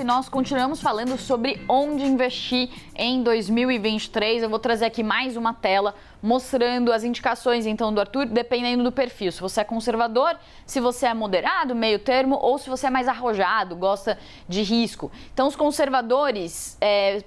Nós continuamos falando sobre onde investir em 2023. Eu vou trazer aqui mais uma tela mostrando as indicações então do Arthur, dependendo do perfil. Se você é conservador, se você é moderado, meio termo, ou se você é mais arrojado, gosta de risco. Então os conservadores,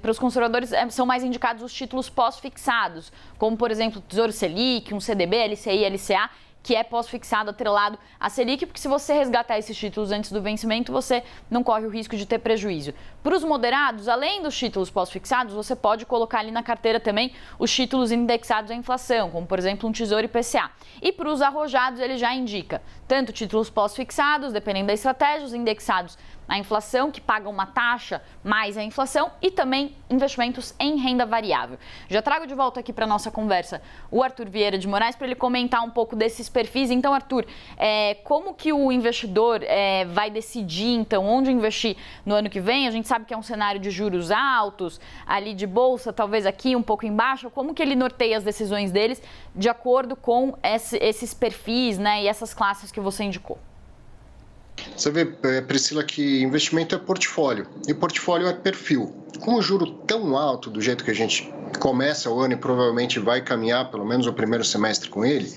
para os conservadores são mais indicados os títulos pós-fixados, como por exemplo Tesouro Selic, um CDB, LCI, LCA, que é pós-fixado, atrelado à Selic, porque se você resgatar esses títulos antes do vencimento, você não corre o risco de ter prejuízo. Para os moderados, além dos títulos pós-fixados, você pode colocar ali na carteira também os títulos indexados à inflação, como por exemplo um Tesouro IPCA. E para os arrojados, ele já indica tanto títulos pós-fixados, dependendo da estratégia, os indexados à inflação, que pagam uma taxa mais a inflação, e também investimentos em renda variável. Já trago de volta aqui para a nossa conversa o Arthur Vieira de Moraes para ele comentar um pouco desses perfis. Então, Arthur, como que o investidor vai decidir, então, onde investir no ano que vem? A gente sabe que é um cenário de juros altos, ali de bolsa, talvez aqui um pouco embaixo. Como que ele norteia as decisões deles de acordo com esses perfis, né, e essas classes que você indicou? Você vê, Priscila, que investimento é portfólio e portfólio é perfil. Com o juro tão alto do jeito que a gente começa o ano e provavelmente vai caminhar pelo menos o primeiro semestre com ele,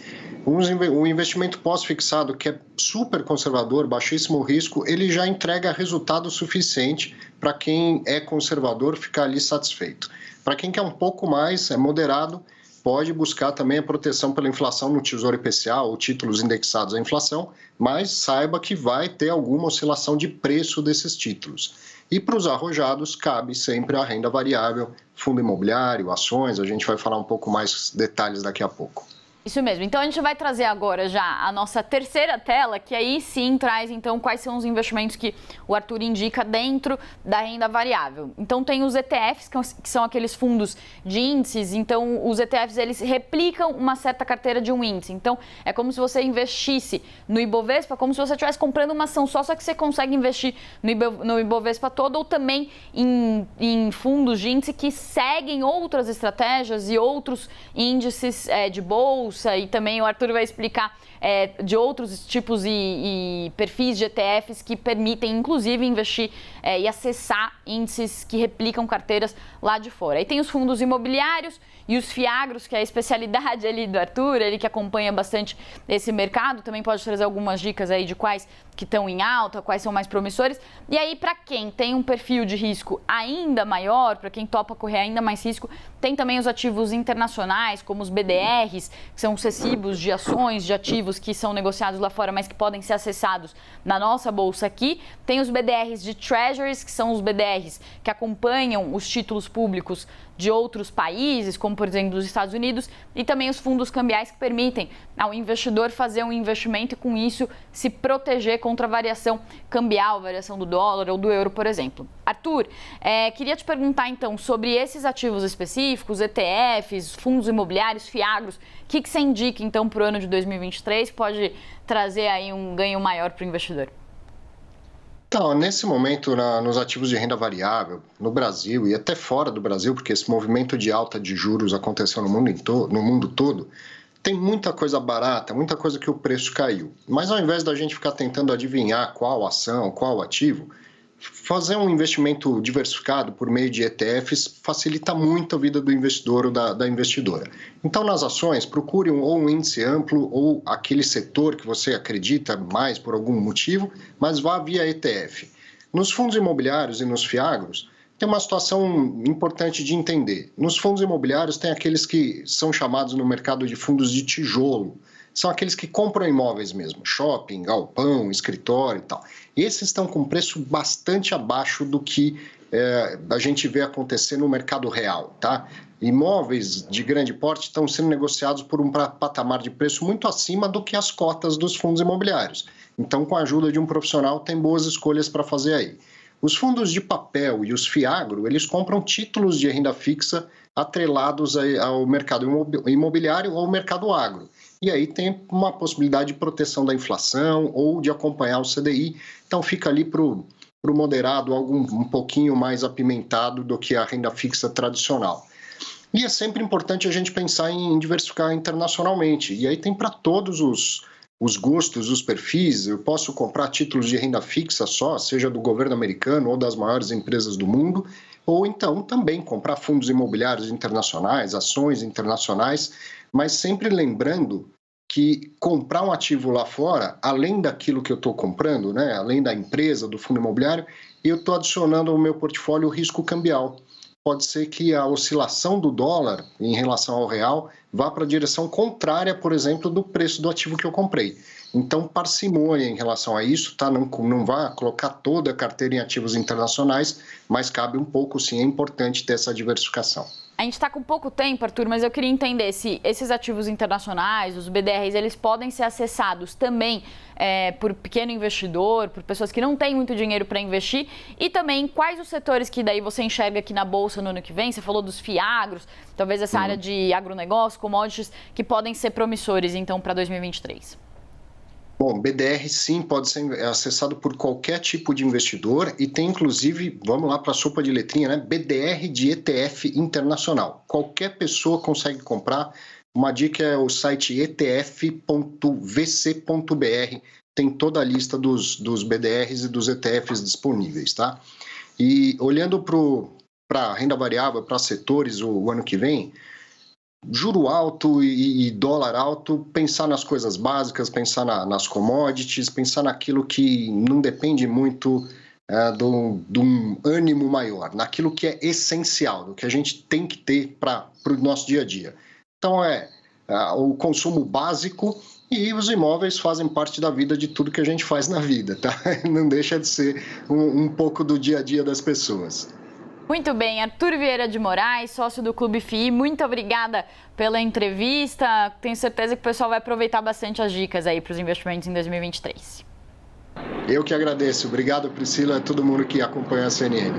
o investimento pós-fixado, que é super conservador, baixíssimo risco, ele já entrega resultado suficiente para quem é conservador ficar ali satisfeito. Para quem quer um pouco mais, é moderado, pode buscar também a proteção pela inflação no Tesouro IPCA ou títulos indexados à inflação, mas saiba que vai ter alguma oscilação de preço desses títulos. E para os arrojados, cabe sempre a renda variável, fundo imobiliário, ações, a gente vai falar um pouco mais detalhes daqui a pouco. Isso mesmo. Então, a gente vai trazer agora já a nossa terceira tela, que aí sim traz, então, quais são os investimentos que o Arthur indica dentro da renda variável. Então, tem os ETFs, que são aqueles fundos de índices. Então, os ETFs, eles replicam uma certa carteira de um índice. Então, é como se você investisse no Ibovespa, como se você estivesse comprando uma ação só que você consegue investir no Ibovespa todo, ou também em fundos de índice que seguem outras estratégias e outros índices de bolsa. E também o Arthur vai explicar de outros tipos e perfis de ETFs que permitem, inclusive, investir e acessar índices que replicam carteiras lá de fora. Aí tem os fundos imobiliários e os fiagros, que é a especialidade ali do Arthur, ele que acompanha bastante esse mercado, também pode trazer algumas dicas aí de quais que estão em alta, quais são mais promissores. E aí, para quem tem um perfil de risco ainda maior, para quem topa correr ainda mais risco, tem também os ativos internacionais, como os BDRs, que são os recibos de ações, de ativos que são negociados lá fora, mas que podem ser acessados na nossa bolsa aqui. Tem os BDRs de Treasuries, que são os BDRs que acompanham os títulos públicos de outros países, como por exemplo dos Estados Unidos, e também os fundos cambiais que permitem ao investidor fazer um investimento e com isso se proteger contra a variação cambial, variação do dólar ou do euro, por exemplo. Arthur, queria te perguntar então sobre esses ativos específicos, ETFs, fundos imobiliários, fiagros, o que você indica então para o ano de 2023 que pode trazer aí um ganho maior para o investidor? Então, nesse momento, nos ativos de renda variável, no Brasil e até fora do Brasil, porque esse movimento de alta de juros aconteceu no mundo todo, tem muita coisa barata, muita coisa que o preço caiu. Mas ao invés da gente ficar tentando adivinhar qual ação, qual ativo, fazer um investimento diversificado por meio de ETFs facilita muito a vida do investidor ou da investidora. Então, nas ações, procure ou um índice amplo ou aquele setor que você acredita mais por algum motivo, mas vá via ETF. Nos fundos imobiliários e nos fiagros, tem uma situação importante de entender. Nos fundos imobiliários, tem aqueles que são chamados no mercado de fundos de tijolo. São aqueles que compram imóveis mesmo, shopping, galpão, escritório e tal. Esses estão com preço bastante abaixo do que a gente vê acontecer no mercado real, tá? Imóveis de grande porte estão sendo negociados por um patamar de preço muito acima do que as cotas dos fundos imobiliários. Então, com a ajuda de um profissional, tem boas escolhas para fazer aí. Os fundos de papel e os fiagro, eles compram títulos de renda fixa atrelados ao mercado imobiliário ou ao mercado agro. E aí tem uma possibilidade de proteção da inflação ou de acompanhar o CDI. Então fica ali para o moderado algo um pouquinho mais apimentado do que a renda fixa tradicional. E é sempre importante a gente pensar em diversificar internacionalmente. E aí tem para todos os gostos, os perfis. Eu posso comprar títulos de renda fixa só, seja do governo americano ou das maiores empresas do mundo, ou então também comprar fundos imobiliários internacionais, ações internacionais, mas sempre lembrando que comprar um ativo lá fora, além daquilo que eu estou comprando, né, além da empresa, do fundo imobiliário, eu estou adicionando ao meu portfólio o risco cambial. Pode ser que a oscilação do dólar em relação ao real vá para a direção contrária, por exemplo, do preço do ativo que eu comprei. Então, parcimônia em relação a isso, tá? Não vá colocar toda a carteira em ativos internacionais, mas cabe um pouco, sim, é importante ter essa diversificação. A gente está com pouco tempo, Arthur, mas eu queria entender se esses ativos internacionais, os BDRs, eles podem ser acessados também por pequeno investidor, por pessoas que não têm muito dinheiro para investir, e também quais os setores que daí você enxerga aqui na Bolsa no ano que vem. Você falou dos FIAGROS, talvez essa área de agronegócio, commodities, que podem ser promissores, então, para 2023. Bom, BDR sim pode ser acessado por qualquer tipo de investidor e tem inclusive, vamos lá para a sopa de letrinha, né? BDR de ETF internacional. Qualquer pessoa consegue comprar. Uma dica é o site etf.vc.br, tem toda a lista dos BDRs e dos ETFs disponíveis, tá? E olhando para a renda variável, para setores o ano que vem, juro alto e dólar alto, pensar nas coisas básicas, pensar nas commodities, pensar naquilo que não depende muito de um ânimo maior, naquilo que é essencial, do que a gente tem que ter para o nosso dia a dia. Então o consumo básico, e os imóveis fazem parte da vida de tudo que a gente faz na vida, tá? Não deixa de ser um pouco do dia a dia das pessoas. Muito bem, Arthur Vieira de Moraes, sócio do Clube FII, muito obrigada pela entrevista. Tenho certeza que o pessoal vai aproveitar bastante as dicas aí para os investimentos em 2023. Eu que agradeço. Obrigado, Priscila, e a todo mundo que acompanha a CNN.